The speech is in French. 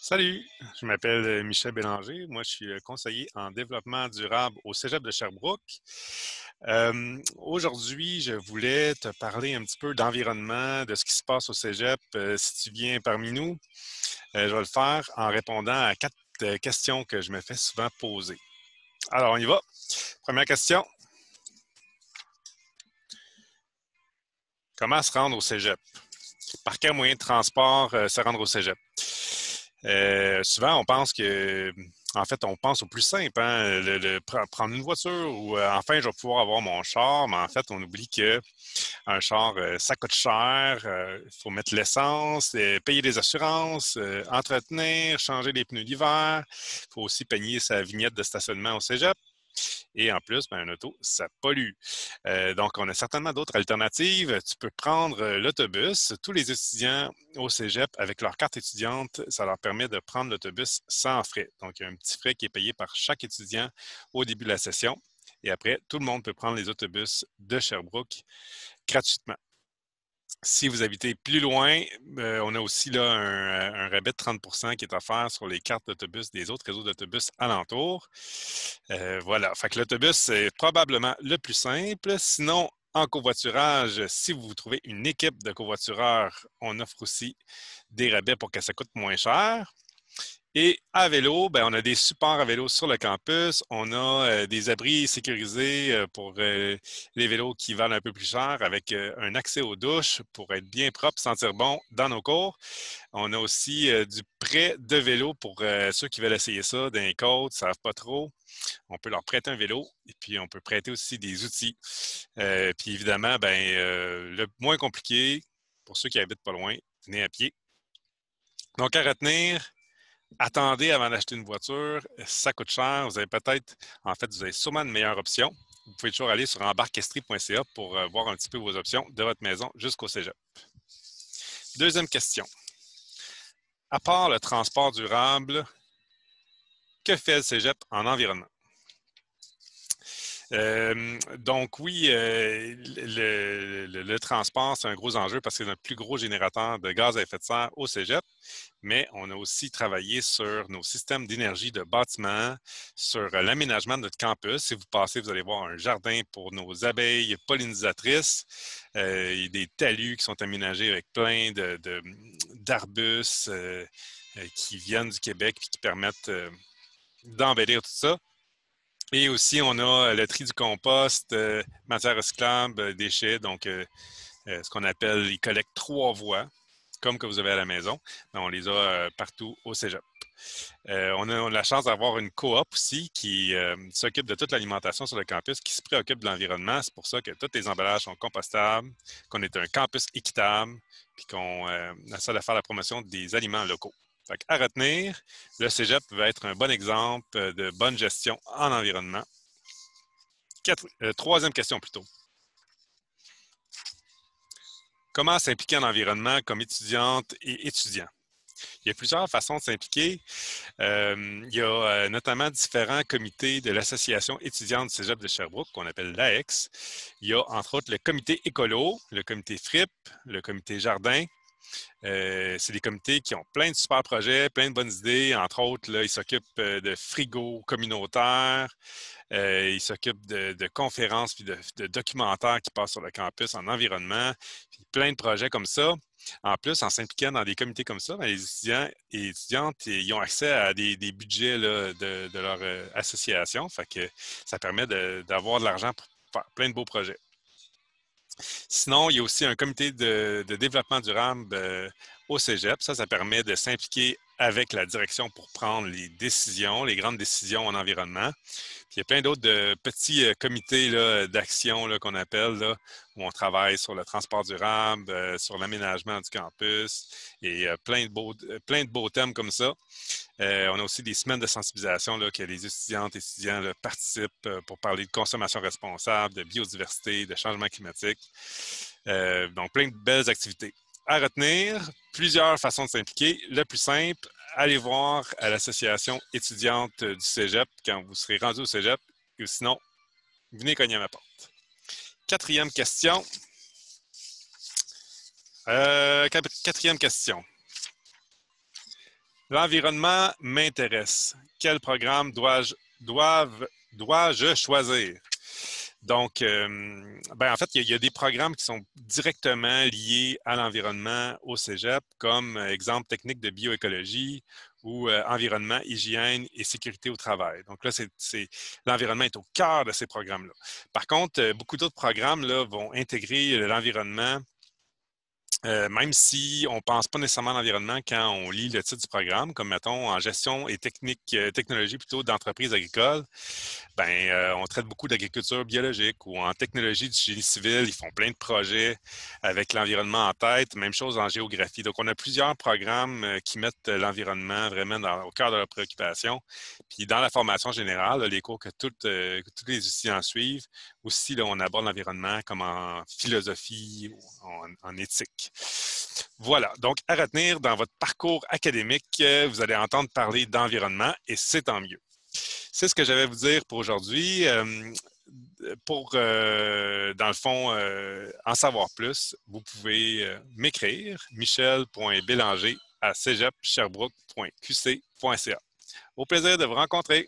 Salut, je m'appelle Michel Bélanger. Moi, je suis conseiller en développement durable au Cégep de Sherbrooke. Aujourd'hui, je voulais te parler un petit peu d'environnement, de ce qui se passe au Cégep. Si tu viens parmi nous, je vais le faire en répondant à quatre questions que je me fais souvent poser. Alors, on y va. Première question. Comment se rendre au Cégep? Par quel moyen de transport se rendre au Cégep? Souvent, on pense que, en fait, on pense au plus simple, hein, prendre une voiture ou enfin, je vais pouvoir avoir mon char, mais en fait, on oublie que un char, ça coûte cher, il faut mettre l'essence, payer des assurances, entretenir, changer les pneus d'hiver. Il faut aussi payer sa vignette de stationnement au cégep. Et en plus, ben, un auto, ça pollue. Donc, on a certainement d'autres alternatives. Tu peux prendre l'autobus. Tous les étudiants au cégep, avec leur carte étudiante, ça leur permet de prendre l'autobus sans frais. Donc, il y a un petit frais qui est payé par chaque étudiant au début de la session. Et après, tout le monde peut prendre les autobus de Sherbrooke gratuitement. Si vous habitez plus loin, on a aussi là un rabais de 30 qui est offert sur les cartes d'autobus des autres réseaux d'autobus alentours. Voilà. Fait que l'autobus, c'est probablement le plus simple. Sinon, en covoiturage, si vous trouvez une équipe de covoitureurs, on offre aussi des rabais pour que ça coûte moins cher. Et à vélo, ben, on a des supports à vélo sur le campus. On a des abris sécurisés pour les vélos qui valent un peu plus cher avec un accès aux douches pour être bien propre, sentir bon dans nos cours. On a aussi du prêt de vélo pour ceux qui veulent essayer ça d'un côte, ne savent pas trop. On peut leur prêter un vélo et puis on peut prêter aussi des outils. Puis évidemment, ben, le moins compliqué, pour ceux qui habitent pas loin, venez à pied. Donc à retenir, attendez avant d'acheter une voiture, ça coûte cher. Vous avez peut-être, en fait, vous avez sûrement une meilleure option. Vous pouvez toujours aller sur embarquestrie.ca pour voir un petit peu vos options de votre maison jusqu'au cégep. Deuxième question. À part le transport durable, que fait le cégep en environnement? Donc oui, le transport, c'est un gros enjeu parce que c'est notre plus gros générateur de gaz à effet de serre au cégep, mais on a aussi travaillé sur nos systèmes d'énergie de bâtiments, sur l'aménagement de notre campus. Si vous passez, vous allez voir un jardin pour nos abeilles pollinisatrices, et des talus qui sont aménagés avec plein d'arbustes qui viennent du Québec et qui permettent d'embellir tout ça. Et aussi, on a le tri du compost, matière recyclable, déchets, donc ce qu'on appelle les collectes 3 voies, comme que vous avez à la maison. Mais on les a partout au cégep. On a la chance d'avoir une coop aussi qui s'occupe de toute l'alimentation sur le campus, qui se préoccupe de l'environnement. C'est pour ça que tous les emballages sont compostables, qu'on est un campus équitable, puis qu'on essaie de faire la promotion des aliments locaux. Fait à retenir, le cégep va être un bon exemple de bonne gestion en environnement. Troisième question plutôt. Comment s'impliquer en environnement comme étudiante et étudiant? Il y a plusieurs façons de s'impliquer. Il y a notamment différents comités de l'Association étudiante du Cégep de Sherbrooke, qu'on appelle l'AEX. Il y a entre autres le comité écolo, le comité FRIP, le comité jardin. C'est des comités qui ont plein de super projets, plein de bonnes idées. Entre autres, là, ils s'occupent de frigos communautaires. Ils s'occupent de conférences puis de documentaires qui passent sur le campus en environnement. Puis plein de projets comme ça. En plus, en s'impliquant dans des comités comme ça, ben, les étudiants et étudiantes, ils ont accès à des budgets là, de leur association. Fait que ça permet d'avoir de l'argent pour faire plein de beaux projets. Sinon, il y a aussi un comité de développement durable au cégep. Ça permet de s'impliquer avec la direction pour prendre les décisions, les grandes décisions en environnement. Puis il y a plein d'autres petits comités d'action qu'on appelle, là, où on travaille sur le transport durable, sur l'aménagement du campus et plein de beaux thèmes comme ça. On a aussi des semaines de sensibilisation là, que les étudiantes et étudiants là, participent pour parler de consommation responsable, de biodiversité, de changement climatique. Donc, plein de belles activités. À retenir, plusieurs façons de s'impliquer. Le plus simple, allez voir à l'association étudiante du cégep quand vous serez rendu au cégep. Ou sinon, venez cogner à ma porte. Quatrième question. Quatrième question. L'environnement m'intéresse. Quel programme dois-je choisir? Donc, en fait, il y a des programmes qui sont directement liés à l'environnement au cégep, comme exemple technique de bioécologie ou environnement, hygiène et sécurité au travail. Donc là, l'environnement est au cœur de ces programmes-là. Par contre, beaucoup d'autres programmes là, vont intégrer l'environnement même si on ne pense pas nécessairement à l'environnement quand on lit le titre du programme, comme mettons en gestion et technologie plutôt d'entreprises agricoles, on traite beaucoup d'agriculture biologique ou en technologie du génie civil, ils font plein de projets avec l'environnement en tête, même chose en géographie. Donc, on a plusieurs programmes qui mettent l'environnement vraiment au cœur de leur préoccupation. Puis, dans la formation générale, là, les cours que tous les étudiants suivent, aussi, là, on aborde l'environnement comme en philosophie ou en éthique. Voilà. Donc, à retenir dans votre parcours académique, vous allez entendre parler d'environnement et c'est tant mieux. C'est ce que j'avais à vous dire pour aujourd'hui. Dans le fond, en savoir plus, vous pouvez m'écrire michel.bélanger@cégepsherbrooke.qc.ca. Au plaisir de vous rencontrer.